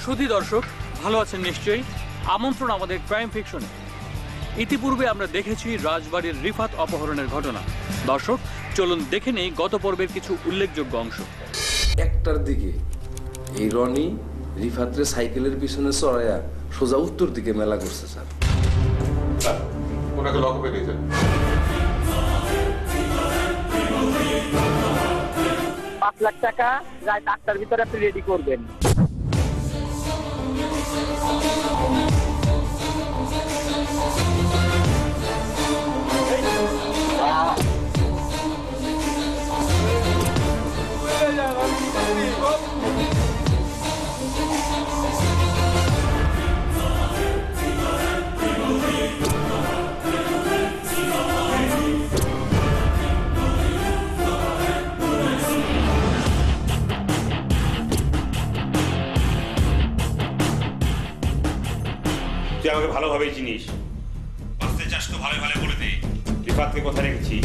সুধী দর্শক, ভালো আছেন নিশ্চয়ই। আমন্ত্রণ আমাদের ক্রাইম ফিকশনে। ইতিপূর্বে আমরা দেখেছি রাজবাড়ির রিফাত অপহরণের ঘটনা। দর্শক, চলুন দেখে নেই গত পর্বের কিছু উল্লেখযোগ্য অংশ। একটার দিকে এই রনি রিফাতরে সাইকেলের পিছনে চড়াইয়া সোজা উত্তর দিকে মেলা করছে স্যার। ওনাকে লক করে দিয়েছেন। 5 লাখ টাকা রাত 8টার ভিতরে আপনি রেডি করবেন। তুই আমাকে ভালোভাবেই চিনিস। বাঁচতে চাস তো ভালো ভালো বলে দে, রিফাতকে কোথায় রেখেছি।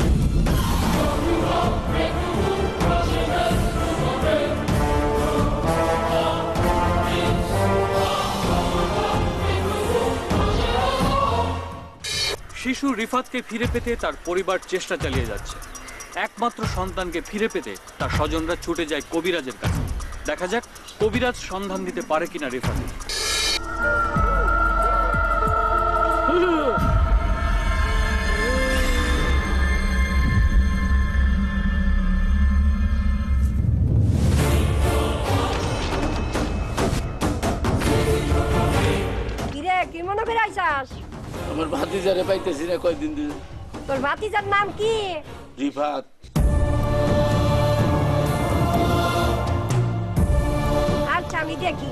শিশু রিফাতকে ফিরে পেতে তার পরিবার চেষ্টা চালিয়ে যাচ্ছে। একমাত্র সন্তানকে ফিরে পেতে তার স্বজনরা ছুটে যায় কবিরাজের কাছে। দেখা যাক কবিরাজ সন্ধান দিতে পারে কিনা রিফাতকে। কি মনে করে আইসাস? আমার ভাতিজারে পাইতেছি না কয়দিন ধরে। তোর ভাতিজার নাম কি? রিফাত। আচ্ছা আমি দেখি।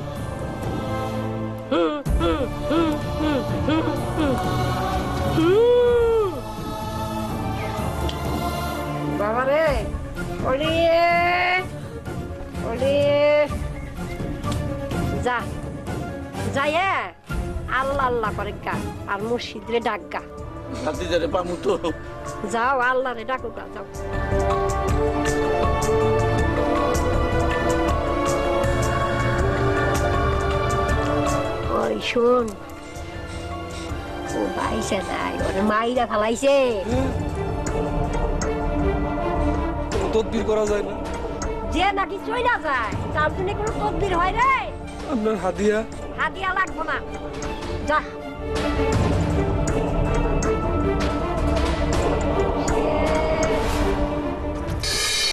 বাবা রে, ওরে ওরে, যা যাইয়ে আল্লাহ আল্লাহ করে গা আর মসজিদে ডাক গা। ভাতিজারে পামু তো। যাও আল্লাহ রে ডাকো গা, যাও। ওই শোন, ও ভাইসে নাই, ওরে মাইরা ফালাইছে। তদবির করা যায় না? যে নাকি চইলা যায় তার জন্য কোনো তদবির হয় রে? আপনার হাদিয়া? হাদিয়া লাগবো না, যা।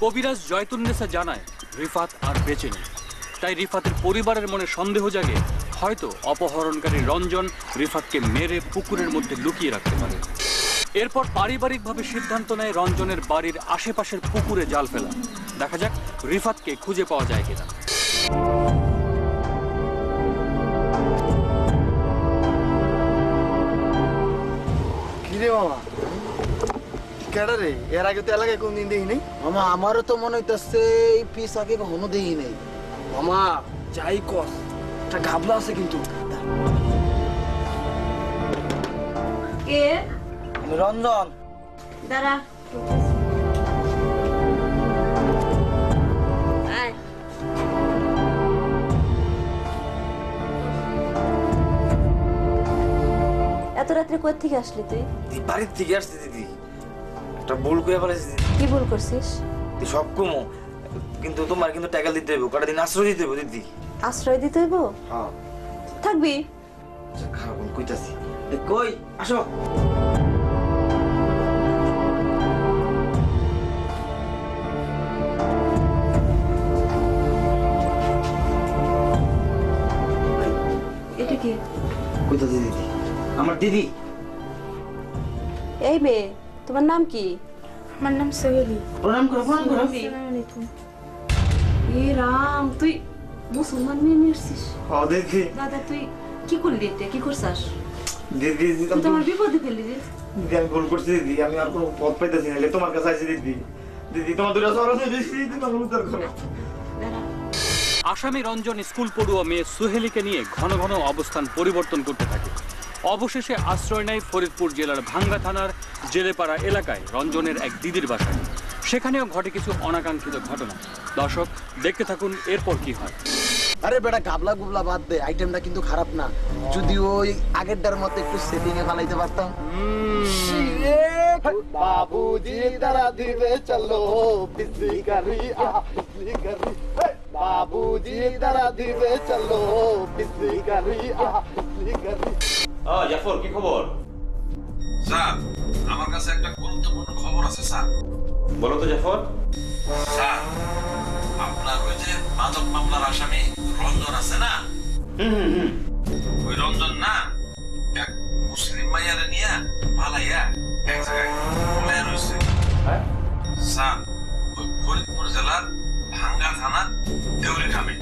কবিরাজ জয়তুন্নেসা জানায় রিফাত আর বেঁচে নেই। তাই রিফাতের পরিবারের মনে সন্দেহ জাগে, হয়তো অপহরণকারী রঞ্জন রিফাতকে মেরে পুকুরের মধ্যে লুকিয়ে রাখতে পারে। এরপর পারিবারিকভাবে সিদ্ধান্ত নেয় রঞ্জনের বাড়ির আশেপাশের পুকুরে জাল ফেলা। দেখা যাক রিফাতকে খুঁজে পাওয়া যায় কিনা। কিরে মামা, কেডা রে? এর আগে তো এলাকায় কোনদিন দেখি নাই। মামা আমারও তো মনে হইতাছে এই পিস আগে কখনো দেখি নাই। মামা যাই কস, একটা ঘাবলা আছে কিন্তু। কে? আমি রঞ্জন। দাঁড়া। এত রাত্রে কোথা থেকে আসলি তুই? বাড়ির থেকে আসছি দিদি, একটা ভুল করে ফেলেছি। কি ভুল করছিস? সব কমো, কিন্তু তোমার কিন্তু টাকা দিতে হবে, কটা দিন আশ্রয় দিতে হবে দিদি। আশ্রয় দিতে হইব? হ্যাঁ থাকবি। খারাপ কইতাছি। কই আসো। এটা কি? কইতাছি দিদি, আমার দিদি। এই মেয়ে, তোমার নাম কি? আমার নাম সোহেলি। প্রণাম করো, প্রণাম করো। আসসালামু আলাইকুম। এ রাম, তুই মুসলমান মেয়ে নিয়ে আসছিস? হ্যাঁ দিদি। দাদা তুই কি করলি? এটা কি করছাস? দিদি তুই তো আমার বিপদে ফেললি রে। দিদি আমি ভুল করছি দিদি, আমি আর কোনো পথ পাইতেছি না, তোমার কাছে আইছি দিদি। দিদি তোমার দুটো সরস দিদি, তোমার উদ্ধার করো। আসামি রঞ্জন স্কুল পড়ুয়া মেয়ে সুহেলিকে নিয়ে ঘন ঘন অবস্থান পরিবর্তন করতে থাকে। অবশেষে আশ্রয় নেয় ফরিদপুর জেলার ভাঙ্গা থানার জেলেপাড়া এলাকায় রঞ্জনের এক দিদির বাসায়। সেখানেও ঘটে কিছু অনাকাঙ্ক্ষিত ঘটনা। দর্শক দেখতে থাকুন এরপর কি হয়। আরে বেটা গাবলা গুবলা বাদ দে, আইটেমটা কিন্তু খারাপ না। যদি ওই আগেরটার মতো একটু সেটিং এ বানাইতে পারতাম। বাবুজি তারা দিবে চলো পিসি গাড়ি পিসি গাড়ি, বাবুজি তারা দিবে চলো পিসি গাড়ি পিসি গাড়ি। জাফর কি খবর? স্যার, আমার কাছে একটা গুরুত্বপূর্ণ খবর আছে স্যার। বলো তো জাফর। স্যার, আপনার ওই যে মাদক মামলার আসামি রঞ্জন আছে না, ওই রঞ্জন না এক মুসলিম মাইয়ারে নিয়ে পালাইয়া এক জায়গায় পলাইয়া রয়েছে। স্যার, ওই ফরিদপুর জেলার ভাঙ্গা থানা দেউরি গ্রামে।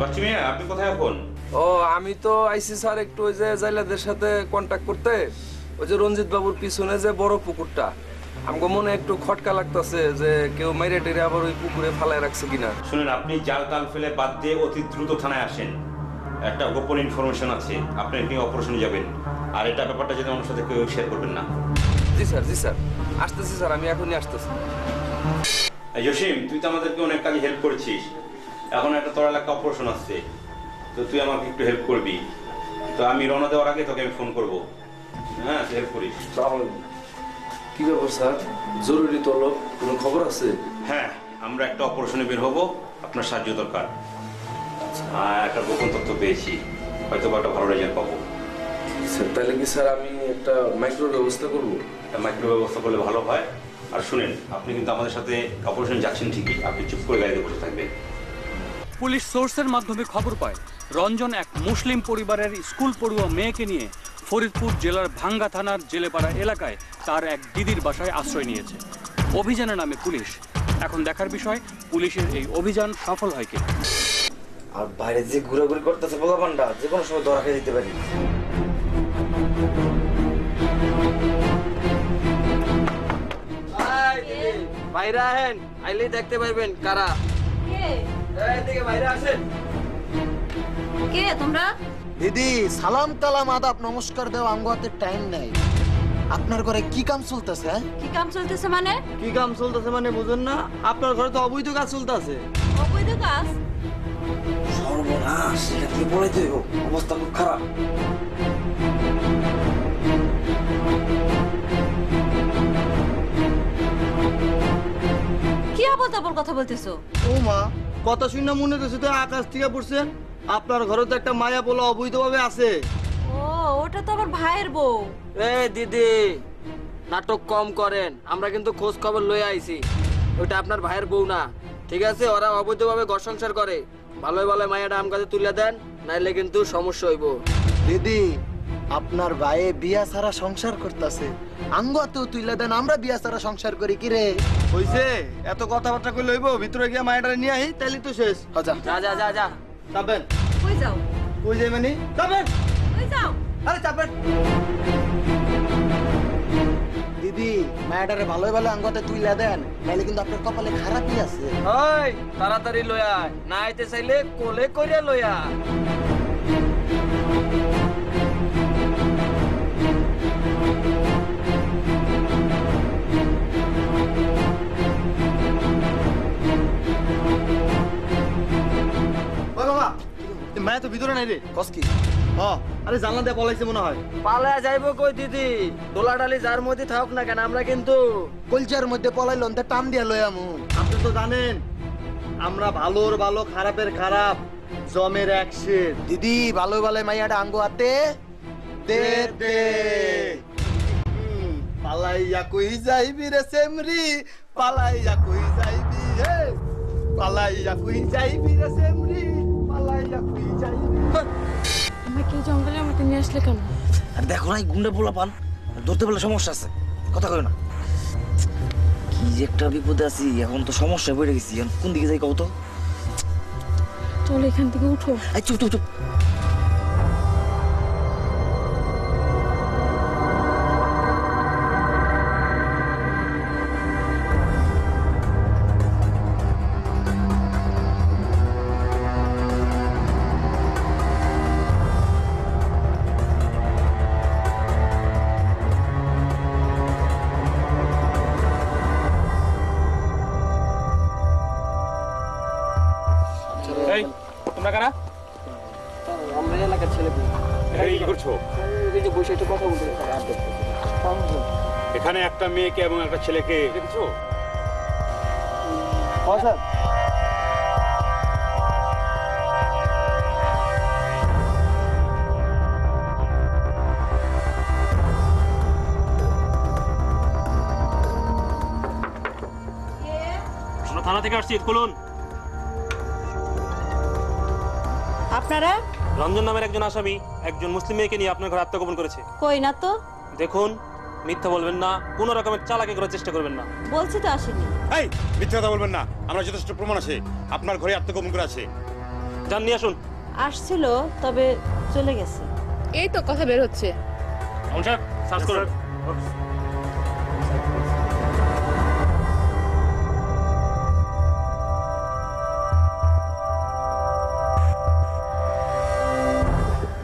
বাচ্চু মিয়া, আপনি কোথায় এখন? ও আমি তো আইসি স্যার একটু ওই যে জাইলাদের সাথে কন্ট্যাক্ট করতে, ওই যে রঞ্জিত বাবুর পিছনে যে বড় পুকুরটা, আমাকে মনে একটু খটকা লাগতেছে যে কেউ মাইরে টেরে আবার ওই পুকুরে ফালায় রাখছে কিনা। শুনুন, আপনি জাল টাল ফেলে বাদ দিয়ে অতি দ্রুত থানায় আসেন। একটা গোপন ইনফরমেশন আছে, আপনি নিয়ে অপারেশনে যাবেন। আর এটা ব্যাপারটা যেন আমার সাথে কেউ শেয়ার করবেন না। জি স্যার আসতেছি স্যার, আমি এখনই আসতেছি। জসিম, তুই তো আমাদেরকে অনেক কাজে হেল্প করেছিস। এখন একটা তোর এলাকা অপারেশন আসছে, তো তুই আমাকে একটু হেল্প করবি। তো আমি রওনা দেওয়ার আগে তোকে আমি ফোন করবো। হ্যাঁ, তুই হেল্প করিস। কি ব্যাপার স্যার, জরুরি তলব, কোনো খবর আছে? হ্যাঁ, আমরা একটা অপারেশনে বের হবো, আপনার সাহায্য দরকার। একটা গোপন তথ্য পেয়েছি, হয়তো বা একটা ভালো রেজাল্ট পাবো। স্যার তাহলে কি স্যার আমি একটা মাইক্রো ব্যবস্থা করবো? একটা মাইক্রো ব্যবস্থা করলে ভালো হয়। আর শুনেন, আপনি কিন্তু আমাদের সাথে অপারেশন যাচ্ছেন ঠিকই, আপনি চুপ করে গাড়িতে বসে থাকবেন। পুলিশ সোর্সের মাধ্যমে খবর পায় রঞ্জন এক মুসলিম পরিবারের স্কুল পড়ুয়া মেয়েকে নিয়ে ফরিদপুর জেলার ভাঙ্গা থানার জেলেপাড়া এলাকায় তার এক দিদির বাসায় আশ্রয় নিয়েছে। অভিযানের নামে পুলিশ। এখন দেখার বিষয় পুলিশের এই অভিযান সফল হয় কিনা। আর বাইরে যে ঘোরাঘুরি করতেছে পোলাপানটা, যে কোনো সময় ধরা খেয়ে দিতে পারি। বাইরে আহেন, আইলেই দেখতে পাইবেন কারা। এদিকে বাইরে আসেন। কে তোমরা? দিদি সালাম কালাম আদাব নমস্কার দেওয়া আমগো হাতে টাইম নাই। আপনার ঘরে কি কাম চলতেছে? হ্যাঁ কি কাম চলতেছে মানে? কি কাম চলতেছে মানে বুঝুন না? আপনার ঘরে তো অবৈধ কাজ চলতেছে। অবৈধ কাজ? সর্বনাশ, এটা কি বলে দেব, অবস্থা খুব খারাপ। কি আবল তাবল কথা বলতেছো? ও মা, কথা শুনে মনে হচ্ছে তো আকাশ থেকে পড়ছেন। আপনার ঘরে তো একটা মায়া পোলা অবৈধভাবে আছে। ও, ওটা তো আমার ভাইয়ের বউ। এ দিদি, নাটক কম করেন, আমরা কিন্তু খোঁজ খবর লয়ে আইছি। ওটা আপনার ভাইয়ের বউ না, ঠিক আছে? ওরা অবৈধভাবে ঘর সংসার করে। ভালোই ভালো মায়াটা আম কাছে তুলে দেন, নাইলে কিন্তু সমস্যা হইব। দিদি আপনার ভাইয়ে বিয়া ছাড়া সংসার করতেছে, আঙ্গো তো তুইলা দেন, আমরা বিয়া ছাড়া সংসার করি কি রে? হইছে, এত কথাবার্তা কই লইব? ভিতরে গিয়ে মায়াটা নিয়ে আই, তাইলে তো শেষ। যা যা যা যা যা, যাবেন। কই যাও? কই যাই মানে? যাবেন। কই যাও? আরে যাবেন। দিদি মায়াটারে ভালোই ভালো আঙ্গতে তুইলা দেন, নাইলে কিন্তু আপনার কপালে খারাপই আছে। ওই তাড়াতাড়ি লয়া, না আইতে চাইলে কোলে কইরা লয়া। ওই বাবা, এই মায়া তো ভিতরে নাই রে। কসকি আরে জানলা দিয়ে পলাইছে মনে হয়। পালায়া যাইবো কই দিদি? দোলাডালি যার মধ্যে থাকুক না কেন, আমরা কিন্তু কলচার মধ্যে পলাইল অন্তে টান দিয়া লয়ামু। আপনি তো জানেন আমরা ভালোর ভালো খারাপের খারাপ জমের এক শের। দিদি ভালোই ভালো মাইয়াটা আঙ্গো হাতে দে দে। পালাইয়া কই যাইবি রে সেমরি, পালাইয়া কই যাইবি হে, পালাইয়া কই যাইবি রে সেমরি, পালাইয়া কই যাইবি। আমাকে এই জঙ্গলের মধ্যে নিয়ে আসলে কেন? আর দেখো না, এই গুন্ডা পোলাপান ধরতে পারলে সমস্যা আছে, কথা কই না। কি যে একটা বিপদে আছি, এখন তো সমস্যায় পড়ে গেছি। এখন কোন দিকে যাই কও তো? চলো এখান থেকে উঠো। এই চুপ চুপ চুপ। ওরা কারা? আমরা এলাকার ছেলে এখানে কি করছো? এই যে বসে একটু কথা বলতে স্যার। এখানে একটা মেয়েকে এবং একটা ছেলেকে দেখেছো? হ্যাঁ স্যার। আমরা থানা থেকে আসছি, খুলুন। আপনারা? রঞ্জন নামের একজন আসামি একজন মুসলিম মেয়েকে নিয়ে আপনার ঘরে আত্মগোপন করেছে। কই না তো। দেখুন, মিথ্যা বলবেন না, কোনো রকমের চালাকি করার চেষ্টা করবেন না। বলছি তো আসেনি। এই মিথ্যা কথা বলবেন না, আমরা যথেষ্ট প্রমাণ আছে আপনার ঘরে আত্মগোপন করে আছে। যান, নিয়ে আসুন। আসছিল, তবে চলে গেছে। এই তো কথা বের হচ্ছে। সার্চ করুন।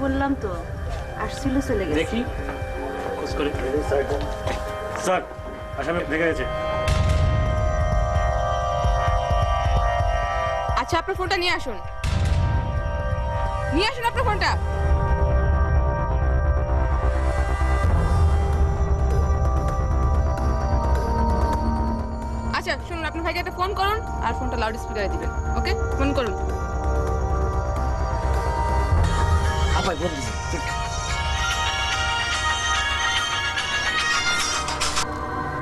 বললাম তো, আসছিল, চলে গেছে। দেখি খোঁজ করে। স্যার, আসামি দেখে গেছে। আচ্ছা, আপনার ফোনটা নিয়ে আসুন। নিয়ে আসুন আপনার ফোনটা। আচ্ছা শুনুন, আপনার ভাইকে একটা ফোন করুন আর ফোনটা লাউড স্পিকারে দিবেন। ওকে, ফোন করুন। আপাই ফোন দিছি।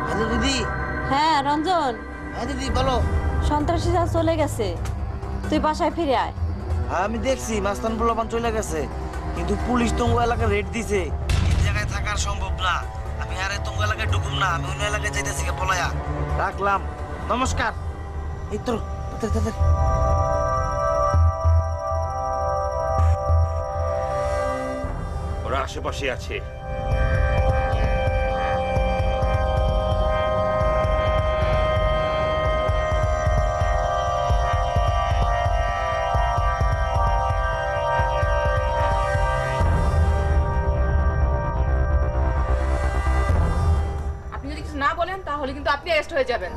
হ্যালো দিদি। হ্যাঁ রঞ্জন, হ্যাঁ দিদি বলো। সন্ত্রাসীরা চলে গেছে, তুই বাসায় ফিরে আয়। আমি দেখছি মাস্তান পোলাপান চলে গেছে, কিন্তু পুলিশ তোমার এলাকা রেড দিছে। এই জায়গায় থাকার সম্ভব না। আমি আরে তোমার এলাকায় ঢুকুম না, আমি অন্য এলাকায় যাইতেছি পলায়া। রাখলাম, নমস্কার। এই তো ওরা আশেপাশে আছে। আপনি যদি কিছু না বলেন তাহলে কিন্তু আপনি অ্যারেস্ট হয়ে যাবেন।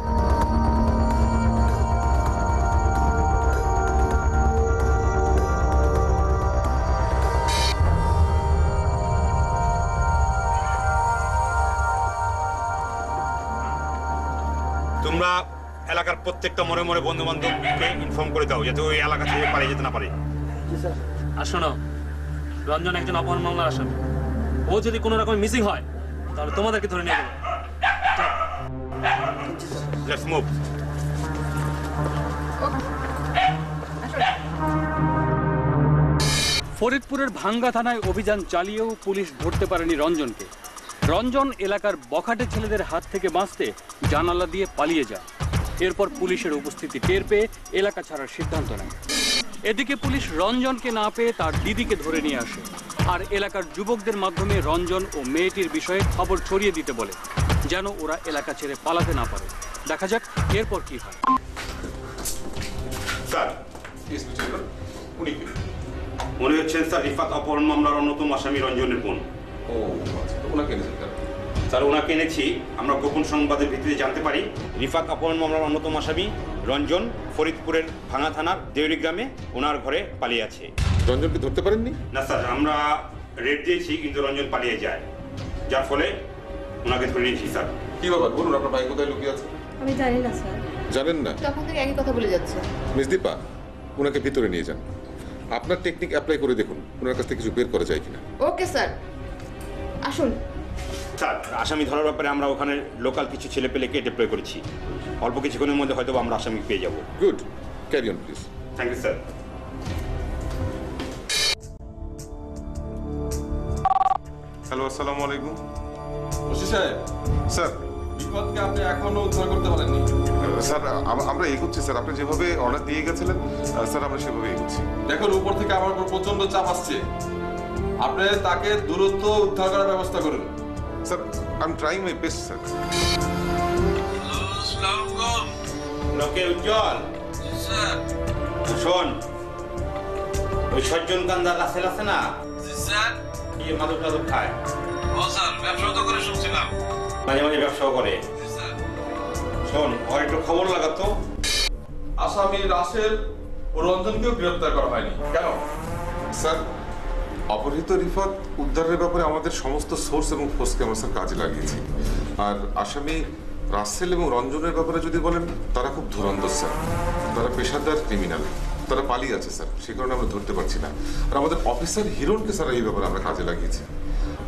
তোমরা এলাকার প্রত্যেকটা মনে মনে বন্ধু বান্ধবকে ইনফর্ম করে দাও যাতে ওই এলাকা থেকে পালিয়ে যেতে না পারে। আর শোনো, রঞ্জন একজন অপহরণ মামলার আসামি। ও যদি কোনো রকম মিসিং হয় তাহলে তোমাদেরকে ধরে নিয়ে যাবো। Let's move. ফরিদপুরের ভাঙ্গা থানায় অভিযান চালিয়েও পুলিশ ধরতে পারেনি রঞ্জনকে। রঞ্জন এলাকার বখাটে ছেলেদের হাত থেকে বাঁচতে জানালা দিয়ে পালিয়ে যায়। এরপর পুলিশের উপস্থিতি টের পেয়ে এলাকা ছাড়ার সিদ্ধান্ত নেয়। এদিকে পুলিশ রঞ্জনকে না পেয়ে তার দিদিকে ধরে নিয়ে আসে আর এলাকার যুবকদের মাধ্যমে রঞ্জন ও মেয়েটির বিষয়ে খবর ছড়িয়ে দিতে বলে, যেন ওরা এলাকা ছেড়ে পালাতে না পারে। দেখা যাক এরপর কি হয়। স্যার, উনি মনে হচ্ছেন স্যার রিফাত অপহরণ মামলার অন্যতম আসামি রঞ্জনের বোন। ও আচ্ছা, তো ওনাকে এনেছেন কেন? স্যার, ওনাকে এনেছি আমরা গোপন সংবাদের ভিত্তিতে জানতে পারি রিফাত অপহরণ মামলার অন্যতম আসামি রঞ্জন ফরিদপুরের ভাঙা থানার দেউরি গ্রামে ওনার ঘরে পালিয়ে আছে। রঞ্জনকে ধরতে পারেননি? না স্যার, আমরা রেড দিয়েছি কিন্তু রঞ্জন পালিয়ে যায়, যার ফলে ওনাকে ধরে নিয়েছি। স্যার, কি ব্যাপার বলুন, আপনার ভাই কোথায় লুকিয়ে আছে? আমি জানি না স্যার। জানেন না? তখন থেকে একই কথা বলে যাচ্ছে। মিস দীপা, ওনাকে ভিতরে নিয়ে যান। আপনার টেকনিক অ্যাপ্লাই করে দেখুন ওনার কাছ থেকে কিছু বের করা যায় কিনা। ওকে স্যার, আসুন। স্যার, আসামি ধরার ব্যাপারে আমরা ওখানে লোকাল কিছু ছেলে পেলেকে ডিপ্লয় করেছি। অল্প কিছুক্ষণের মধ্যে হয়তো আমরা আসামি পেয়ে যাব। Good, carry on please. Thank you sir. Hello, আসসালামু আলাইকুম। ওসি সাহেব, স্যার। বিপদকে আপনি এখনো উদ্ধার করতে পারেননি। স্যার, আমরা এগোচ্ছি স্যার। আপনি যেভাবে অর্ডার দিয়ে গেছিলেন স্যার, আমরা সেভাবে এগোচ্ছি। দেখুন, উপর থেকে আমার উপর প্রচন্ড চাপ আসছে। আপনি তাকে দ্রুত উদ্ধার করার ব্যবস্থা করুন। Sir, I am trying my best sir. লোকে উজ্জ্বল, শোন, ওই সজ্জন কান্দার রাসেল আছে না, কি মাদক টাদক খায়? ব্যবসা তো করে শুনছিলাম। মাঝে মাঝে ব্যবসাও করে। শোন, ওর একটু খবর লাগাতো। আসামি রাসেল ও রঞ্জনকেও গ্রেপ্তার করা হয়নি কেন? স্যার, অপহৃত রিফাত উদ্ধারের ব্যাপারে আমাদের সমস্ত সোর্স এবং ফোর্সকে আমরা স্যার কাজে লাগিয়েছি। আর আসামি রাসেল এবং রঞ্জনের ব্যাপারে যদি বলেন, তারা খুব ধুরন্ধর স্যার, তারা পেশাদার ক্রিমিনাল, তারা পালিয়ে আছে স্যার, সে কারণে আমরা ধরতে পারছি না। আর আমাদের অফিসার হিরণকে স্যার এই ব্যাপারে আমরা কাজে লাগিয়েছি।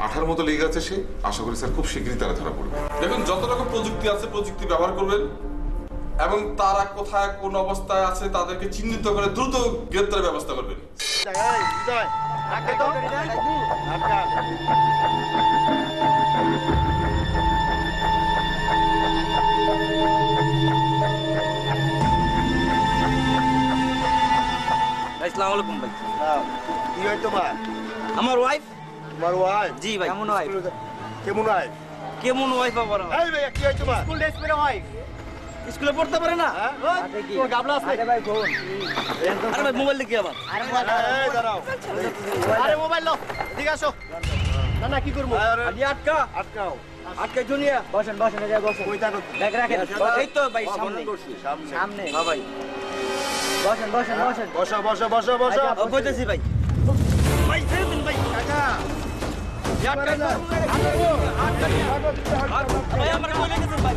18 মতো লেগে আছে সে, আশা করি স্যার খুব শীঘ্রই তারা ধরা পড়বে। দেখুন, যত রকম প্রযুক্তি আছে প্রযুক্তি ব্যবহার করবেন এবং তারা কোথায় কোন অবস্থায় আছে তাদেরকে চিহ্নিত করে দ্রুত গ্রেপ্তারের ব্যবস্থা করবেন। আসসালামু আলাইকুম ভাই। কি হয় তোমার? আমার ওয়াইফ। তোমার ওয়াইফ? জি ভাই। কেমন ওয়াইফ? কেমন ওয়াইফ? কেমন ওয়াইফ আবার? এই ভাই, কি হয় তোমার? স্কুল ড্রেস পরে ওয়াইফ স্কুলে পড়তে পারে না? তোর গাবলা আছে? আরে ভাই ফোন। আরে ভাই মোবাইল দেখি আবার। এই দাঁড়াও। আরে মোবাইল নাও, ঠিক আসো। না না, কি করব? আদি আটকাও। আটকে জুনিয়া বসেন এই জায়গায় বসেন। কই থাকো? ব্যাগ রাখেন। এই তো ভাই সামনে। সামনে। হ্যাঁ ভাই। বসেন। বসো। বসেছি ভাই। ভাই ছেড়ে দিন ভাই। কাকা। ভাই আমার কই লেগেছেন ভাই?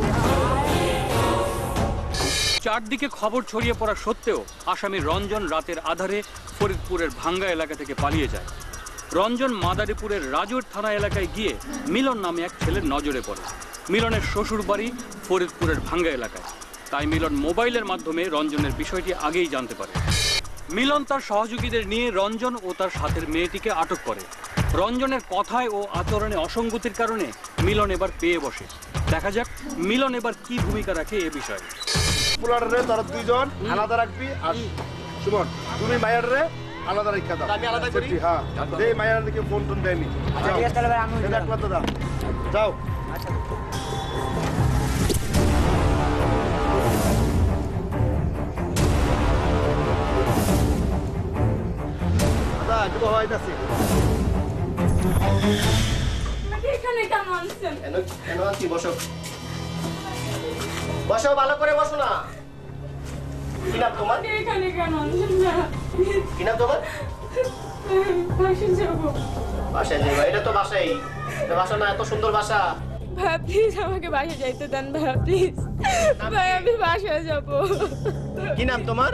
চারদিকে খবর ছড়িয়ে পড়া সত্ত্বেও আসামি রঞ্জন রাতের আধারে ফরিদপুরের ভাঙ্গা এলাকা থেকে পালিয়ে যায়। রঞ্জন মাদারীপুরের রাজুর থানা এলাকায় গিয়ে মিলন নামে এক ছেলের নজরে পড়ে। মিলনের শ্বশুর বাড়ি ফরিদপুরের ভাঙ্গা এলাকায়, তাই মিলন মোবাইলের মাধ্যমে রঞ্জনের বিষয়টি আগেই জানতে পারে। মিলন তার সহযোগীদের নিয়ে রঞ্জন ও তার সাথের মেয়েটিকে আটক করে। রঞ্জনের কথায় ও আচরণে অসঙ্গতির কারণে মিলন এবার পেয়ে বসে। দেখা যাক মিলন এবার কি ভূমিকা রাখে এ বিষয়ে। পুলারে তোরা দুইজন আলাদা রাখবি, আর সুমন তুমি মায়ের রে আলাদা রাখা দাও। আমি আলাদা করি। হ্যাঁ, এই মায়ের দিকে ফোন টোন দেয়নি। আচ্ছা ঠিক আছে, তাহলে ভাই আমি একলা তো দাও। যাও। আচ্ছা দাদা একটু হইতাছে। এখানে কেন আনছেন? কেন আছি? বসো ভালো করে বসো না। কি নাম তোমার? এখানে কেন আনছেন না? কি নাম তোমার? বাসায় যাবো। বাসায় যাবা? এটা তো বাসাই। এটা বাসা না, এত সুন্দর বাসা। ভাই প্লিজ আমাকে বাসায় যাইতে দেন ভাই, প্লিজ ভাই, আমি বাসায় যাবো। কি নাম তোমার?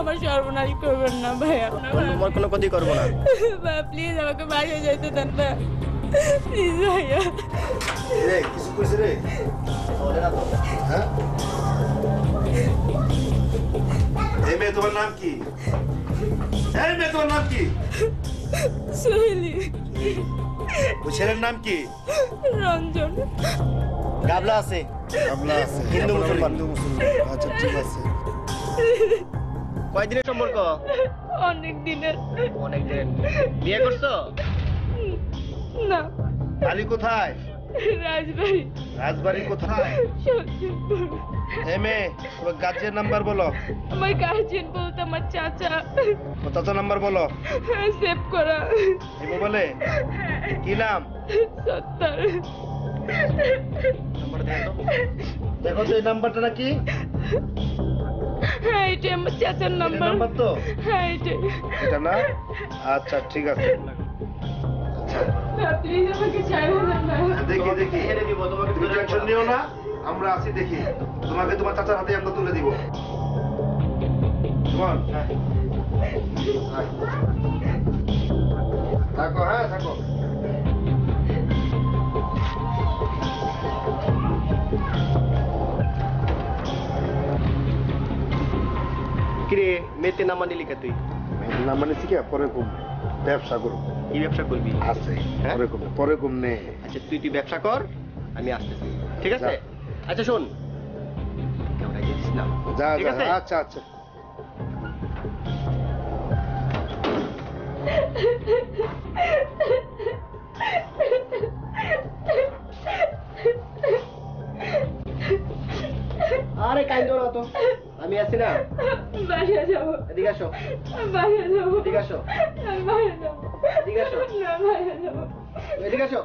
আমার সর্বনাশ করবেন না ভাই, তোমার কোনো ক্ষতি করবো না। ভাই প্লিজ আমাকে বাসায় যাইতে দেন ভাই, প্লিজ ভাইয়া। রে কিছু কইছে রে? বলে না তো। হ্যাঁ, এই মেয়ে তোমার নাম কি? তোমার নাম কি? সোহেলি। ওই ছেলের নাম কি? রঞ্জন। গাবলা আছে? হিন্দু মুসলমান। আচ্ছা ঠিক আছে। কয়দিনের সম্পর্ক? অনেক দিনের। বিয়ে করছো? না। বাড়ি কোথায়? রাজবাড়ি। রাজবাড়ি কোথায়? সত্যিপুর। মেয়ে তোমার গার্জিয়ান নাম্বার বলো। আমার গার্জিয়ান বলতে আমার চাচা। চাচা নাম্বার বলো। সেভ করা। এই মোবাইলে কি নাম? সত্তর। দেখো তো এই নাম্বারটা নাকি? হ্যাঁ, এটা আমার চাচার নাম্বার। নাম্বার তো? হ্যাঁ, এটা না? আচ্ছা ঠিক আছে। প্লিজ আমাকে ছাড়বেন না। দেখি এনে দিব তোমাকে, তুমি টেনশন নিও না, আমরা আছি। দেখি তোমাকে তোমার চাচার হাতে আমরা তুলে দিব। সুমন থাকো। হ্যাঁ থাকো। কিরে মেতে নামা নিলি কে? তুই নামা নিছি কি? পরে কম ব্যবসা করব। কি ব্যবসা করবি? আছে পরে কম নে। আচ্ছা তুই ব্যবসা কর, আমি আসতেছি। ঠিক আছে? আচ্ছা শোন, কেমন আছিস না? যা যা। আচ্ছা আচ্ছা। আরে কাইন্ডো না তো, আমি আছি না। বাসায় যাবো। এদিকে আসো। বাসায় যাবো। এদিকে আসো। বাসায় যাবো। এদিকে আসো। না, বাসায় যাবো। এদিকে আসো।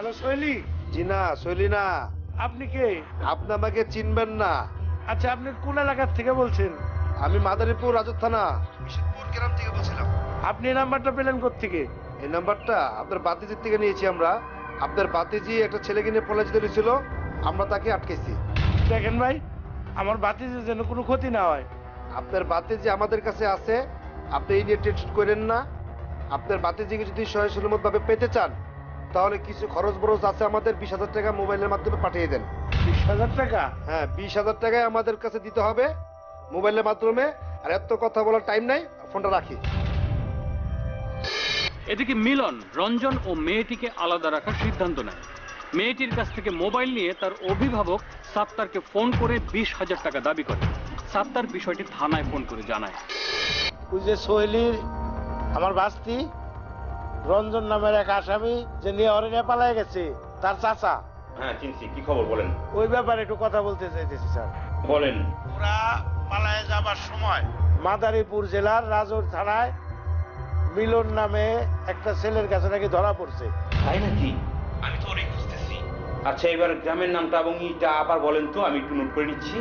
হ্যালো শৈলী। জি না, শৈলী না। আপনি কে? আপনি আমাকে চিনবেন না। আচ্ছা, আপনি কোন এলাকার থেকে বলছেন? আমি মাদারীপুর রাজত থানা বিশিদপুর গ্রাম থেকে বলছিলাম। আপনি এই নাম্বারটা পেলেন কোত্থেকে? এই নাম্বারটা আপনার বাতিজির থেকে নিয়েছি আমরা। আপনার বাতিজি একটা ছেলেকে নিয়ে পলাচিত হয়েছিল, আমরা তাকে আটকেছি। দেখেন ভাই, আমার বাতিজির যেন কোনো ক্ষতি না হয়। আপনার বাতিজি আমাদের কাছে আছে, আপনি এই নিয়ে টেনশন করেন না। আপনার বাতিজিকে যদি সহজসলমত ভাবে পেতে চান তাহলে কিছু খরচ বরচ আছে আমাদের, 20,000 টাকা মোবাইলের মাধ্যমে পাঠিয়ে দেন। 20,000 টাকা? হ্যাঁ, 20,000 টাকায় আমাদের কাছে দিতে হবে মোবাইলের মাধ্যমে। আর এত কথা বলার টাইম নাই, ফোনটা রাখি। এদিকে মিলন রঞ্জন ও মেয়েটিকে আলাদা রাখার সিদ্ধান্ত নেয়। মেয়েটির কাছ থেকে মোবাইল নিয়ে তার অভিভাবক সাত্তারকে ফোন করে 20,000 টাকা দাবি করে। সাত্তার বিষয়টি থানায় ফোন করে জানায়। ওই যে সোহেলির আমার বাস্তি রঞ্জন নামের এক আসামি যে নিয়ে অরণ্যে পালায় গেছে, তার চাচা। হ্যাঁ চিনছি, কি খবর বলেন? ওই ব্যাপারে একটু কথা বলতে চাইতেছি স্যার। বলেন। ওরা পালায় যাবার সময় মাদারীপুর জেলার রাজৌর থানায় মিলন নামে একটা ছেলের কাছে নাকি ধরা পড়ছে। তাই নাকি? আমি তো ওরই খুঁজতেছি। আচ্ছা, এবার গ্রামের নামটা এবং ইটা আবার বলেন তো, আমি একটু নোট করে নিচ্ছি।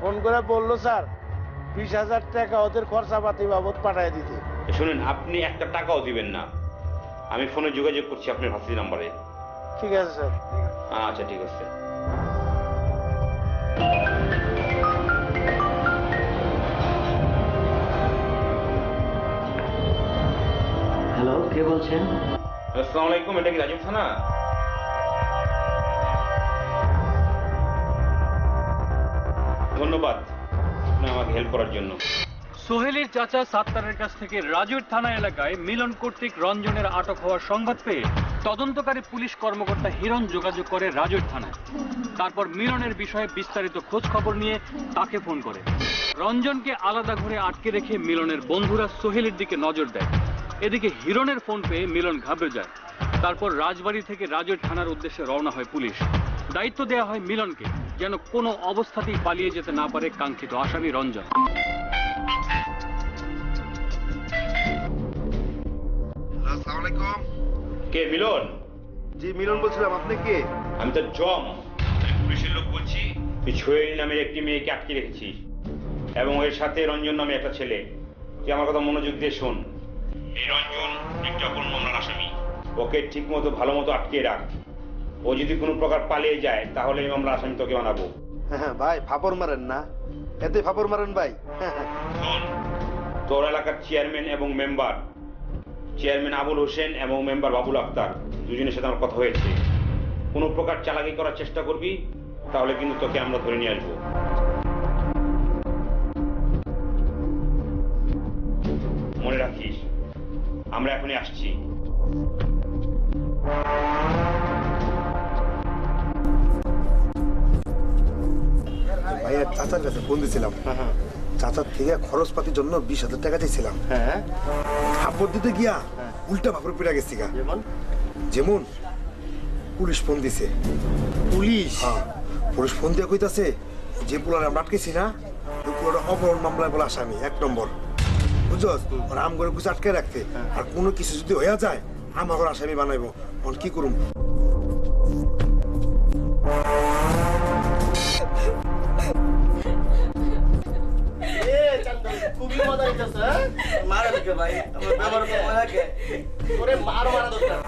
ফোন করে বললো স্যার 20,000 টাকা ওদের খরচাপাতি বাবদ পাঠিয়ে দিতে। শুনুন, আপনি একটা টাকাও দিবেন না। আমি ফোনে যোগাযোগ করছি আপনার ভাসি নাম্বারে। ঠিক আছে স্যার। আচ্ছা ঠিক আছে। হ্যালো, কে বলছেন? আসসালামু আলাইকুম, এটা কি রাজীব থানা? ধন্যবাদ আপনি আমাকে হেল্প করার জন্য। সোহেলের চাচা সাত্তারের কাছ থেকে রাজুর থানা এলাকায় মিলন কর্তৃক রঞ্জনের আটক হওয়ার সংবাদ পেয়ে তদন্তকারী পুলিশ কর্মকর্তা হিরণ যোগাযোগ করে রাজুর থানায়। তারপর মিলনের বিষয়ে বিস্তারিত খোঁজ খবর নিয়ে তাকে ফোন করে। রঞ্জনকে আলাদা ঘরে আটকে রেখে মিলনের বন্ধুরা সোহেলের দিকে নজর দেয়। এদিকে হিরণের ফোন পেয়ে মিলন ঘাবড়ে যায়। তারপর রাজবাড়ি থেকে রাজুর থানার উদ্দেশ্যে রওনা হয় পুলিশ। দায়িত্ব দেওয়া হয় মিলনকে, যেন কোনো অবস্থাতেই পালিয়ে যেতে না পারে কাঙ্ক্ষিত আসামি রঞ্জন। কে মিলন? জি মিলন বলছিলাম, আপনি কে? আমি তো জম, আমি পুলিশের লোক বলছি। তুই সোহেল নামের একটি মেয়েকে আটকে রেখেছিস এবং এর সাথে রঞ্জন নামে একটা ছেলে। তুই আমার কথা মনোযোগ দিয়ে শোন। এই রঞ্জন একটি অপহরণ মামলার আসামি। ওকে ঠিক মতো ভালো মতো আটকে রাখ। ও যদি কোনো প্রকার পালিয়ে যায় তাহলে এই মামলার আসামি তোকে বানাবো। হ্যাঁ ভাই, ফাপড় মারেন না, এতে ফাপড় মারেন ভাই। শোন, তোর এলাকার চেয়ারম্যান এবং মেম্বার, চেয়ারম্যান আবুল হোসেন এবং মেম্বার বাবুল আক্তার, দুজনের সাথে আমার কথা হয়েছে। কোনো প্রকার চালাকি করার চেষ্টা করবি তাহলে কিন্তু তোকে আমরা ধরে নিয়ে আসবো। মনে রাখিস, আমরা এখনই আসছি। ভাইয়া চাচার কাছে ফোন দিয়েছিলাম, চাচার থেকে খরচপাতির জন্য 20,000 টাকা চাইছিলাম। হ্যাঁ, ভাপর দিতে গিয়া উল্টা ভাপর পেরা গেছি গা। যেমন পুলিশ ফোন দিছে। পুলিশ? হ্যাঁ, পুলিশ ফোন দিয়ে কইতাছে যে পোলারে আমরা আটকেছি না, ওই পোলাটা অপহরণ মামলায় বলে আসামি 1 নম্বর। বুঝছস? ওরা আম করে কিছু আটকে রাখতে, আর কোনো কিছু যদি হইয়া যায় আমার আসামি বানাইবো। এখন কি করুম? খুবই মজা হইতেছে। মারা দিকে ভাই, আমার ব্যবহার মজাকে তোরে মার মারা দরকার।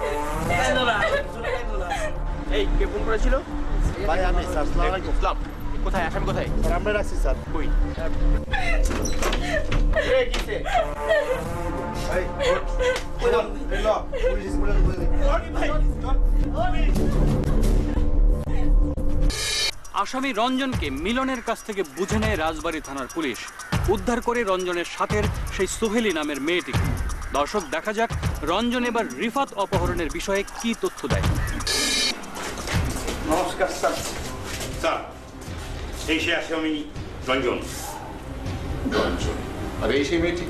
কেন না? এই কে ফোন করেছিল? ভাই আমি স্যার। আসসালামু আলাইকুম। কোথায় আসামি কোথায়? স্যার আমরা রাখছি স্যার। কই? এ কিসে? ভাই ওঠ। ল পুলিশ বলে ভাই আসামি রঞ্জনকে মিলনের কাছ থেকে বুঝে নেয় রাজবাড়ী থানার পুলিশ। উদ্ধার করে রঞ্জনের সাথের সেই সোহেলি নামের মেয়েটিকে। দর্শক, দেখা যাক রঞ্জন এবার রিফাত অপহরণের বিষয়ে কি তথ্য দেয়। নমস্কার স্যার। স্যার, এই সে আসামি রঞ্জন। রঞ্জন? আর এই সেই মেয়েটি?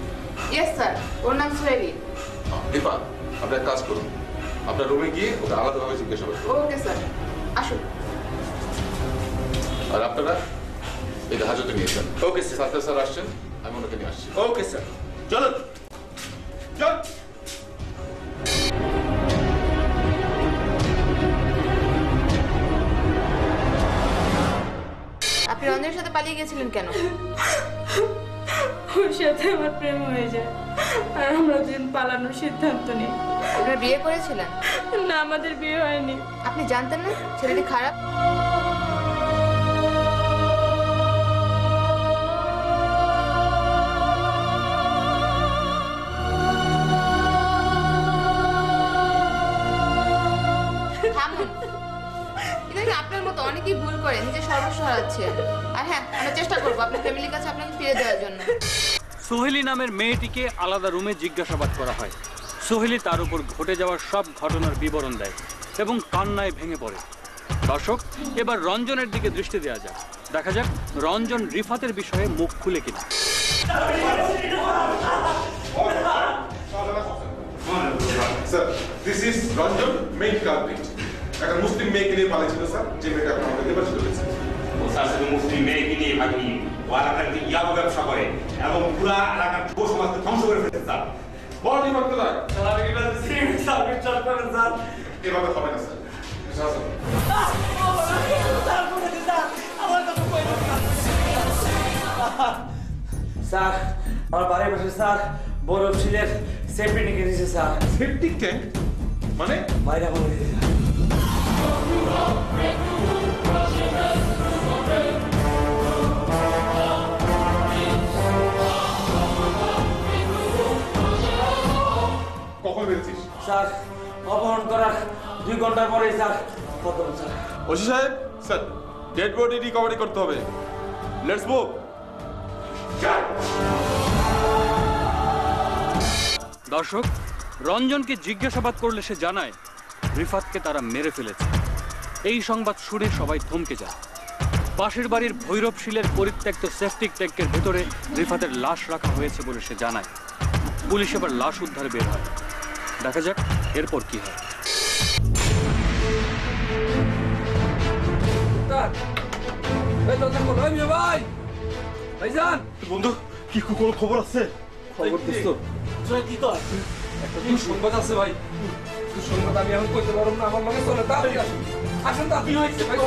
ইয়েস স্যার, ওর নাম সোহেলি। দীপা, আপনি এক কাজ করুন, আপনার রুমে গিয়ে ওকে আলাদাভাবে জিজ্ঞাসা করুন। ওকে স্যার, আসুন। আর আপনারা এই হাজতে নিয়েছেন। Okay sir. সাথে স্যার আসছেন, আমি ওনাকে নিয়ে আসছি। ওকে স্যার, চলুন চল। আপনি রঞ্জনের সাথে পালিয়ে গেছিলেন কেন? ওর সাথে আমার প্রেম হয়ে যায় আর আমরা দুজন পালানোর সিদ্ধান্ত নিই। আপনারা বিয়ে করেছিলেন? না, আমাদের বিয়ে হয়নি। আপনি জানতেন না ছেলেটি খারাপ? থামুন। ইদানিং আপনার মতো অনেকেই ভুল করে নিজে সর্বস্ব হারাচ্ছে। আর হ্যাঁ, আমরা চেষ্টা করবো আপনার ফ্যামিলির কাছে আপনাকে ফিরে দেওয়ার জন্য। সোহেলি নামের মেয়েটিকে আলাদা রুমে জিজ্ঞাসাবাদ করা হয়। সোহেলি তার উপর ঘটে যাওয়া সব ঘটনার বিবরণ দেয় এবং কান্নায় ভেঙে পড়ে। দর্শক, এবার রঞ্জনের দিকে দৃষ্টি দেওয়া যাক। দেখা যাক রঞ্জন রিফাতের বিষয়ে মুখ খুলে কিনা। Sir, this is Ranjan, main culprit. একটা মুসলিম মেয়েকে নিয়ে পালিয়েছিল স্যার, যে মেয়েটা এখন আমাদের নির্বাচিত হয়েছে। ও স্যার শুধু মুসলিম মেয়েকে নিয়ে ভাগিনি, ও এলাকার ইয়াবা ব্যবসা করে এবং পুরা এলাকার যুব সমাজকে ধ্বংস করে ফেলেছে স্যার। বডি মারতে দেয় স্যার এভাবে হবে না স্যার। স্যার, আমার বাড়ির পাশে স্যার বরফ শিলের সেফটি টিকে দিয়েছে স্যার। সেপটিক ট্যাঙ্ক মানে? মাইরা বলে দিয়েছে। কখন বেরোছিস? স্যার, অপহরণ করার 2 ঘন্টা পরে স্যার। কত স্যার? ওসি সাহেব, স্যার ডেড বডি রিকভারি করতে হবে। Let's move. দর্শক, রঞ্জনকে জিজ্ঞাসাবাদ করলে সে জানায় রিফাতকে তারা মেরে ফেলেছে। এই সংবাদ শুনে সবাই থমকে যায়। পাশের বাড়ির ভৈরবশীলের পরিত্যক্ত সেফটিক ট্যাঙ্কের ভেতরে রিফাতের লাশ রাখা হয়েছে বলে সে জানায়। পুলিশ এবার লাশ উদ্ধারে বের হয়। দেখা যাক এরপর কি হয়। বন্ধু, কি কোনো খবর আছে? খবর দিছো? একটা দুঃসংবাদ আছে ভাই। দুঃসংবাদ আমি এখন কইতে পারব না, আমার লগে চলে। তাড়াতাড়ি আসুন, আসুন তাড়াতাড়ি। কি হয়েছে ভাই?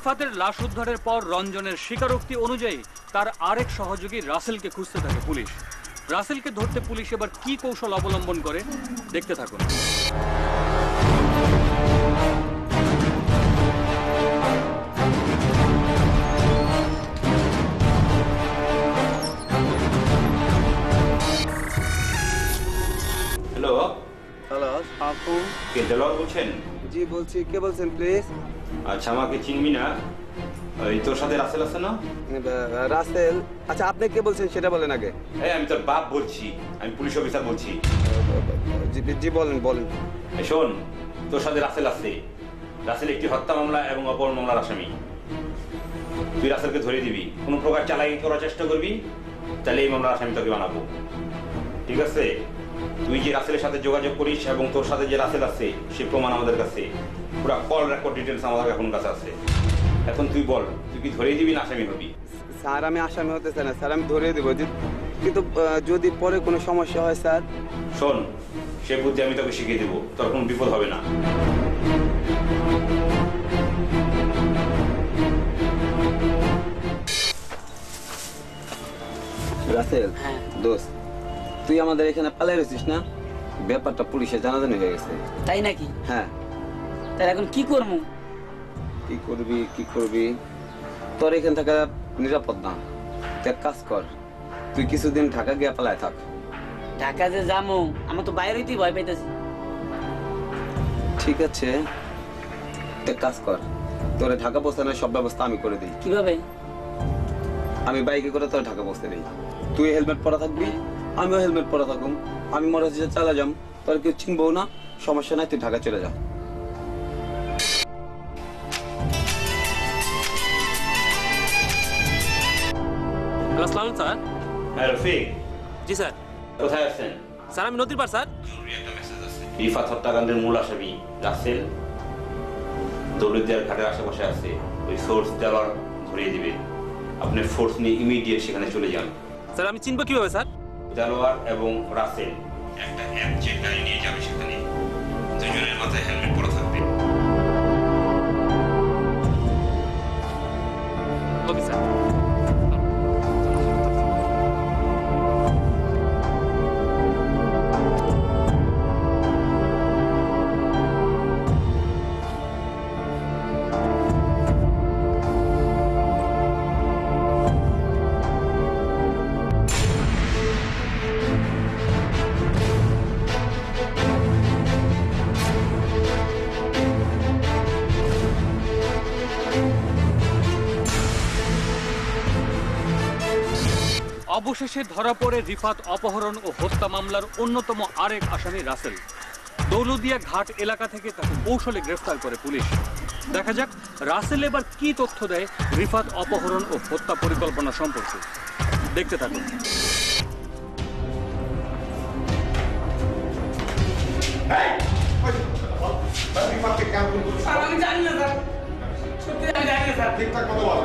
রিফাতের লাশ উদ্ধারের পর রঞ্জনের স্বীকারোক্তি অনুযায়ী তার আরেক সহযোগী রাসেলকে খুঁজতে থাকে পুলিশ। রাসেলকে ধরতে পুলিশ এবার কি কৌশল অবলম্বন করে দেখতে থাকুন। হ্যালো হ্যালো আপু কে দেলোয়ার বলছেন? জি বলছি, কে বলছেন প্লিজ? আচ্ছা, আমাকে চিনবি না? এই তোর সাথে রাসেল আছে না? রাসেল? আচ্ছা, আপনি কে বলছেন সেটা বলেন আগে। এই আমি তোর বাপ বলছি, আমি পুলিশ অফিসার বলছি। জি বলেন বলেন। শোন, তোর সাথে রাসেল আছে। রাসেল একটি হত্যা মামলা এবং অপহরণ মামলার আসামি। তুই রাসেলকে ধরে দিবি। কোনো প্রকার চালাকি করার চেষ্টা করবি, তাহলে এই মামলার আসামি তোকে বানাবো, ঠিক আছে? তুই যে রাসেলের সাথে যোগাযোগ করিস এবং তোর সাথে যে রাসেল আছে সে প্রমাণ আমাদের কাছে, পুরো কল রেকর্ড ডিটেলস আমাদের এখন কাছে আছে। এখন তুই বল, তুই কি ধরে দিবি না আসামি হবি? স্যার, আমি আসামি হতে চাই না স্যার, আমি ধরে দেবো, কিন্তু যদি পরে কোনো সমস্যা হয় স্যার। শোন, সে বুদ্ধি আমি তোকে শিখিয়ে দেবো, তোর কোনো বিপদ হবে না। রাসেল, দোস্ত, তুই আমাদের এখানে পালাই রয়েছিস না? ব্যাপারটা পুলিশে জানাজানি হয়ে গেছে। তাই নাকি? হ্যাঁ। তাহলে এখন কি করবো? কি করবি তোর এখান থেকে নিরাপদ না। তুই এক কাজ কর, তুই কিছুদিন ঢাকা গিয়ে পালায় থাক। ঢাকা যে যাবো, আমার তো বাইরে হইতেই ভয় পাইতেছি। ঠিক আছে, এক কাজ কর, তোরে ঢাকা পৌঁছানোর সব ব্যবস্থা আমি করে দিই। কিভাবে? আমি বাইকে করে তোর ঢাকা পৌঁছে দিই। তুই হেলমেট পরা থাকবি, আমিও হেলমেট পরা থাকুম। আমি মনে হচ্ছে চালা যাম, তোর কেউ চিনবো না, সমস্যা নাই, তুই ঢাকা চলে যা। হ্যালো, আসসালামু আলাইকুম স্যার। হ্যাঁ রফিক। জি স্যার। কোথায় আছেন? স্যার আমি নদীর পার স্যার। রিফাত হত্যাকাণ্ডের মূল আসামি রাসেল দৌলতদিয়ার ঘাটের আশেপাশে আছে। ওই সোর্স দেওয়ার ধরিয়ে দিবে। আপনি ফোর্স নিয়ে ইমিডিয়েট সেখানে চলে যান। স্যার আমি চিনব কিভাবে স্যার? দেলোয়ার এবং রাসেল একটা অ্যাপচেক গাড়ি নিয়ে যাবে সেখানে। দুজনের মাথায় হেলমেট পরা থাকবে। Okay sir. অবশেষে ধরা পড়ে রিফাত অপহরণ ও হত্যা মামলার অন্যতম আরেক আসামি রাসেল। দৌলতদিয়া ঘাট এলাকা থেকে তাকে কৌশলে গ্রেফতার করে পুলিশ। দেখা যাক রাসেল এবার কি তথ্য দেয় রিফাত অপহরণ ও হত্যা পরিকল্পনা সম্পর্কে। দেখতে থাকুন। আমি জানি না স্যার, সত্যি আমি জানি না স্যার। ঠিকঠাক কথা বল।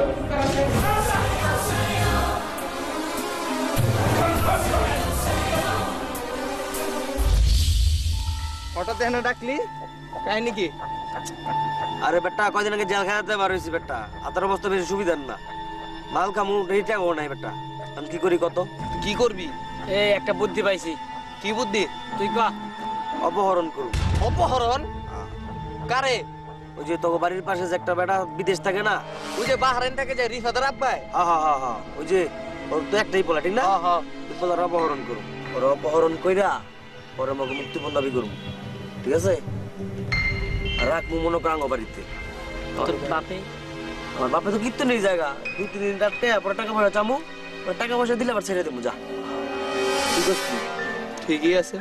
হঠাৎ এখানে ডাকলি, কাহিনী কি? আরে বেটা, কয়দিন আগে জেল খাইতে বার হয়েছি বেটা। হাতের অবস্থা বেশি সুবিধার না, মাল কামু রেটে গো নাই বেটা। আমি কি করি কত? কি করবি? এই একটা বুদ্ধি পাইছি। কি বুদ্ধি? তুই কা অপহরণ করু। অপহরণ? কারে? ওই যে তোর বাড়ির পাশে যে একটা বেটা বিদেশ থাকে না, ওই যে বাহরাইন থেকে যে রিফাতের আব্বাই? হ্যাঁ, ওই যে ওর তো একটাই পোলা, ঠিক না? হ্যাঁ। তুই পোলার অপহরণ করু। ওর অপহরণ কইরা পরে আমাকে মুক্তিপণ দাবি করবো, ঠিক আছে? রাখবো মনে করাঙ্গ বাড়িতে। তোর বাপে? আমার বাপে তো কিত্ত নেই জায়গা। 2-3 দিন রাখতে পরে টাকা পয়সা চামু, টাকা পয়সা দিলে আবার ছেড়ে দেবো। যা, ঠিক আছে, ঠিকই আছে,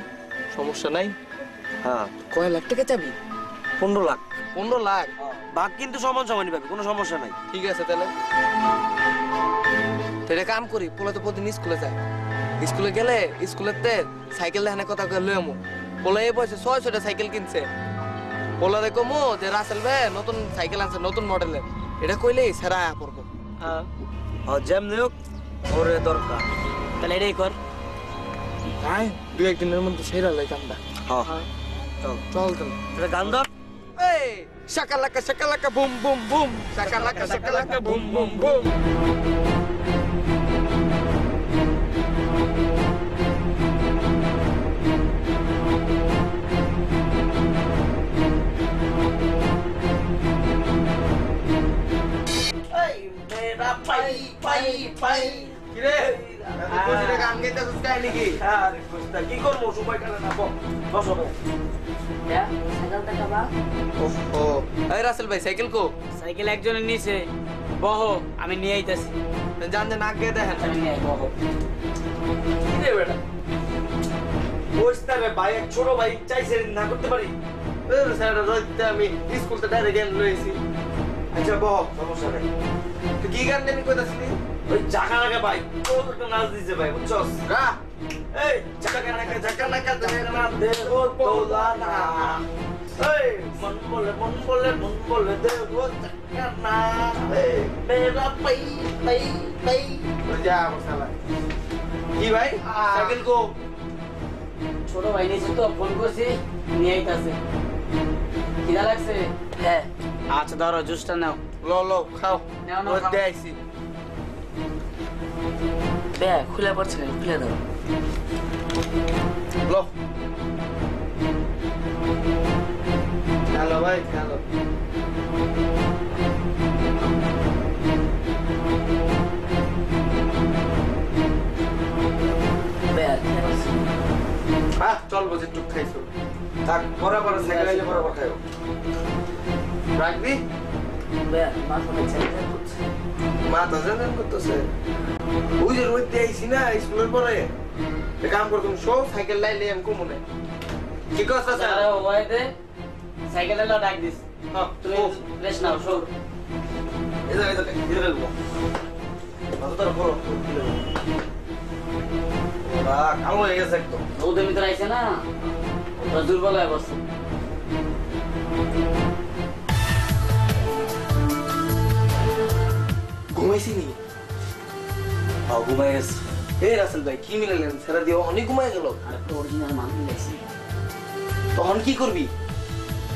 সমস্যা নাই। হ্যাঁ। কয় লাখ টাকা চাবি? 15 লাখ। 15 লাখ? ভাগ কিন্তু সমান সমানই পাবি, কোনো সমস্যা নাই। ঠিক আছে তাহলে তাহলে কাম করি। পোলা তো প্রতিদিন স্কুলে যায়, স্কুলে গেলে স্কুলেতে সাইকেল দেখানে কথা কয়ে লই আমু। পোলা এই বয়সে 600টা সাইকেল কিনছে। পোলা দেখো মো যে রাসেল ভাই নতুন সাইকেল আনছে, নতুন মডেলের। এটা কইলেই সেরা আয়া পড়বো। হ্যাঁ, যেমনি হোক ওরে দরকার, তাহলে এটাই কর। হ্যাঁ, 2-1 দিনের মধ্যে সেরা লাই কামটা। হ্যাঁ, চল চল। গান ধর। এই Shakalaka boom boom boom Shakalaka boom boom boom. কি করবো সময় কালে না বসো রাসেল ভাই সাইকেল কো? সাইকেল একজনের নিচে বহো আমি নিয়ে আইতাছি। জান জান আগে দেখেন আমি নিয়ে বহো। কি রে বেটা ওস্তারে ভাই এক ছোট ভাই চাইছে না করতে পারি আমি স্কুলতে ডাইরেক্ট গেম লইছি। আচ্ছা বহ সমস্যা নেই। তুই কি গান নেবি কইতাছিলি? ওই জাকা লাগা ভাই ও একটা নাচ দিছে ভাই বুঝছস? গা এই জাকা লাগা দেনা দে ও তোলা না। এই মন বলে দে ও জাকা না। এই মেরা পাই যা মশালা। কি ভাই সাইকেল কো? ছোট ভাই নিচে তো ফোন করছি নিয়ে আইতাছে। খিদা লাগছে? হ্যাঁ। আচ্ছা ধরো জুসটা নাও। লো খাও। নাও নাও দে আইছি। বে খুলে পড়ছে না খুলে দাও। লো হ্যালো ভাই হ্যালো। বে হ্যাঁ চল বুঝি টুক খাইছো। থাক বরাবর সাইকেল আইলে বরাবর খাইও। রাখবি? বে মাথাটা চাইতে করছে। মাথা জানেন করতেছে। ওই যে রোদ আইছি না স্কুলের পরে। এক কাম কর তুমি শো সাইকেল লাইলে আমি কমনে। কি কথা স্যার? আরে ওই দে সাইকেলে লা ডাক দিস। হ্যাঁ তুমি রেস্ট নাও শো। এদিকে ধীরে গো। মাথাটা বড় খুলে দাও। ওরা কালো হয়ে গেছে একদম। রোদের ভিতরে আইছে না ওটা দুর্বল হয়ে বসে। ঘুমাইছি নি? ঘুমাই গেছে। এই রাসেল ভাই কি মিলালেন? ছেড়ে দিয়ে অনেক ঘুমাই গেল। আর একটা অরিজিনাল মান মিলাইছি। তখন কি করবি?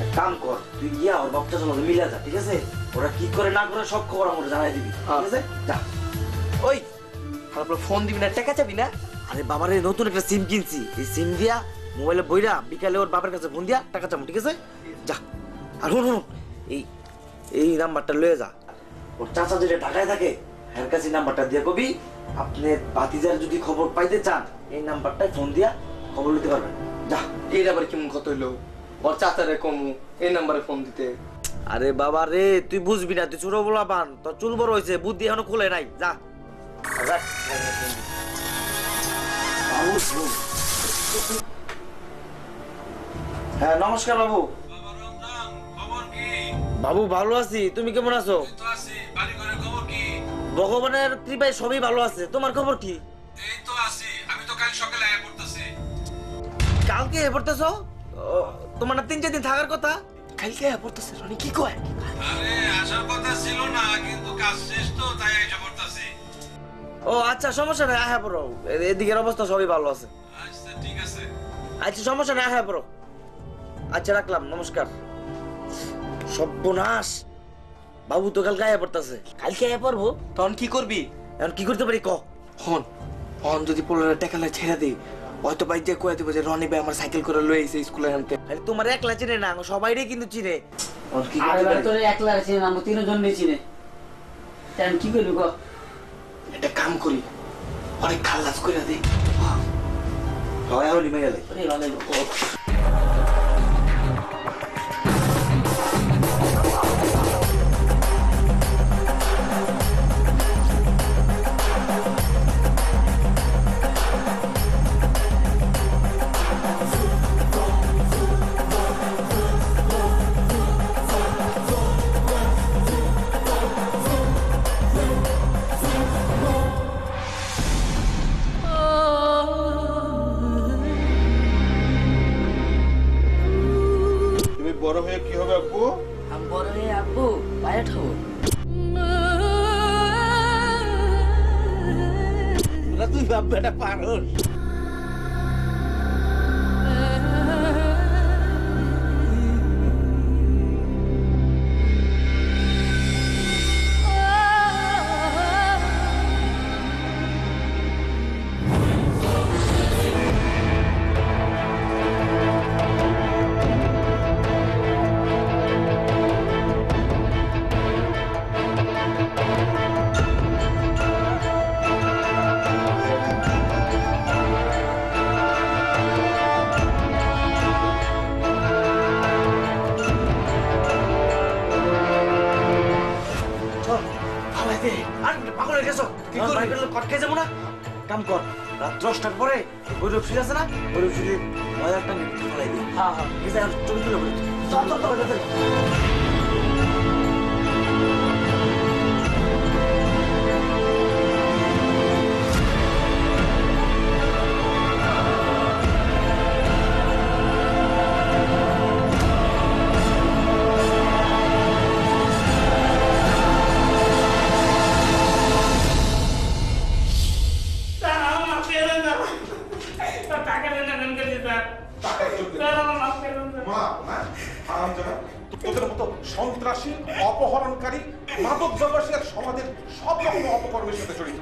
এক কাম কর তুই গিয়া ওর বাপটা চলো মিলা যা ঠিক আছে? ওরা কি করে না করে সব খবর আমার জানাই দিবি ঠিক আছে? যা। ওই তারপর ফোন দিবি না টাকা চাবি না? আরে বাবারে নতুন একটা সিম কিনছি এই সিম দিয়া মোবাইলে বইরা বিকালে ওর বাবার কাছে ফোন দিয়া টাকা চাবো ঠিক আছে? যা। আর শুন এই নাম্বারটা লয়ে যা। ওর চাচা যেটা ঢাকায় থাকে এর কাছে নাম্বারটা দিয়ে কবি আপনি ভাতিজার যদি খবর পাইতে চান এই নাম্বারটায় ফোন দিয়া খবর নিতে পারবেন। যা। এর আবার কেমন কত হইলো? ওর চাচারে কমু এই নাম্বারে ফোন দিতে। আরে বাবা রে তুই বুঝবি না তুই ছোট বলা পান তোর চুল বড় হয়েছে বুদ্ধি এখনো খুলে নাই। যা। হ্যাঁ নমস্কার বাবু। বাবু ভালো আছি তুমি কেমন আছো? ভগবানের কৃপায় সবই ভালো আছে তোমার খবর কি? এই তো আছি আমি তো কাল সকালে আয়া পড়তেছি। কালকে পড়তেছো? তোমার না 3-4 দিন থাকার কথা। কালকে আয়া পড়তেছে রনি কি কয়? আরে আসার কথা ছিল না কিন্তু কাজ শেষ তো তাই আইসা পড়তেছি। ও আচ্ছা সমস্যা নাই আহা পড়ো এদিকের অবস্থা সবই ভালো আছে। আচ্ছা ঠিক আছে। আচ্ছা সমস্যা নাই আহা পড়ো। আচ্ছা রাখলাম নমস্কার। সর্বনাশ বাবু তো কালকে আয়া পড়তেছে। কালকে আয়া পড়বো তখন কি করবি? এখন কি করতে পারি ক? হন যদি পোলারে টাকা লাই ছেড়ে দেই হয়তো ভাই যে কয়ে দিব যে রনি ভাই আমার সাইকেল করে লয়ে আইছে স্কুলে আনতে। আরে তোমার একলা চিনে না সবাইরে কিন্তু চিনে। আরে তোরে একলা চিনে না আমরা তিনজন চিনে। তেন কি করবি ক? একটা কাম করি অনেক খালাস করে দেই। হয় হলি মেলে আরে ভালো বড় হয়ে কি হবে আব্বু? আমি বড় হয়ে আব্বু পাইলট হব। তুই বাপ বেটা পাগল। কাম কর রাত 10টার পরে ভৈরব সিট আছে না ভৈরব সিটে মজারটা নিয়ে ফেলাই দিই হ্যাঁ হ্যাঁ ঠিক আছে চল চলে বলি চল চল চল তোদের মতো সন্ত্রাসী অপহরণকারী মাদক ব্যবসায়ী আর সমাজের সব রকম অপকর্মের সাথে জড়িত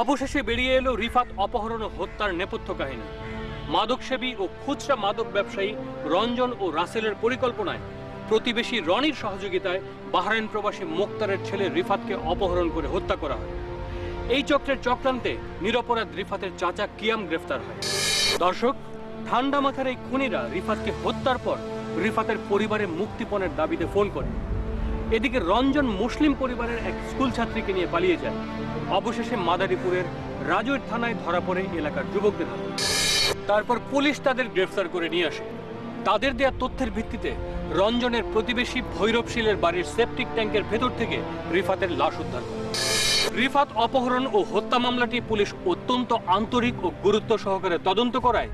অবশেষে বেরিয়ে এলো রিফাত অপহরণ ও হত্যার নেপথ্য কাহিনী। মাদকসেবী ও খুচরা মাদক ব্যবসায়ী রঞ্জন ও রাসেলের পরিকল্পনায় প্রতিবেশী রনির সহযোগিতায় বাহরাইন প্রবাসী মোক্তারের ছেলে রিফাতকে অপহরণ করে হত্যা করা হয়। এই চক্রের চক্রান্তে নিরপরাধ রিফাতের চাচা কিয়াম গ্রেফতার হয়। দর্শক, ঠান্ডা মাথার এই খুনিরা রিফাতকে হত্যার পর রিফাতের পরিবারে মুক্তিপণের দাবিতে ফোন করে। এদিকে রঞ্জন মুসলিম পরিবারের এক স্কুল ছাত্রীকে নিয়ে পালিয়ে যায়। অবশেষে মাদারীপুরের রাজৈর থানায় ধরা পড়ে এলাকার যুবকদের হাতে। তারপর পুলিশ তাদের গ্রেফতার করে নিয়ে আসে। তাদের দেয়া তথ্যের ভিত্তিতে রঞ্জনের প্রতিবেশী ভৈরবশীলের বাড়ির সেপটিক ট্যাঙ্কের ভেতর থেকে রিফাতের লাশ উদ্ধার করে। রিফাত অপহরণ ও হত্যা মামলাটি পুলিশ অত্যন্ত আন্তরিক ও গুরুত্ব সহকারে তদন্ত করায়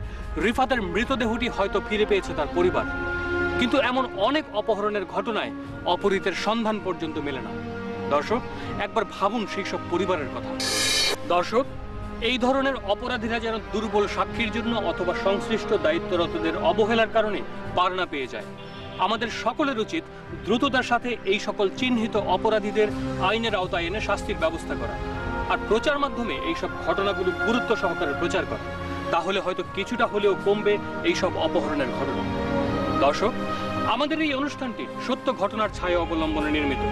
রিফাতের মৃতদেহটি হয়তো ফিরে পেয়েছে তার পরিবার। কিন্তু এমন অনেক অপহরণের ঘটনায় অপহৃতের সন্ধান পর্যন্ত মেলে না। দর্শক, একবার ভাবুন সেই সব পরিবারের কথা। দর্শক, এই ধরনের অপরাধীরা যেন দুর্বল সাক্ষীর জন্য অথবা সংশ্লিষ্ট দায়িত্বরতদের অবহেলার কারণে পার না পেয়ে যায়। আমাদের সকলের উচিত দ্রুততার সাথে এই সকল চিহ্নিত অপরাধীদের আইনের আওতায় এনে শাস্তির ব্যবস্থা করা আর প্রচার মাধ্যমে এইসব ঘটনাগুলো গুরুত্ব সহকারে প্রচার করা। তাহলে হয়তো কিছুটা হলেও কমবে এইসব অপহরণের ঘটনা। দর্শক, আমাদের এই অনুষ্ঠানটি সত্য ঘটনার ছায়া অবলম্বনে নির্মিত।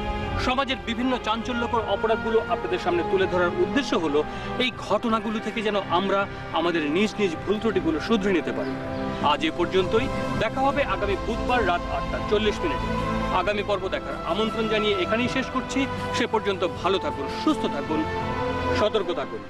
সমাজের বিভিন্ন চাঞ্চল্যকর অপরাধগুলো আপনাদের সামনে তুলে ধরার উদ্দেশ্য হলো এই ঘটনাগুলো থেকে যেন আমরা আমাদের নিজ নিজ ভুল ত্রুটিগুলো শুধরে নিতে পারি। আজ এ পর্যন্তই। দেখা হবে আগামী বুধবার রাত 8:40 আগামী পর্ব দেখার আমন্ত্রণ জানিয়ে এখানেই শেষ করছি। সে পর্যন্ত ভালো থাকুন, সুস্থ থাকুন, সতর্ক থাকুন।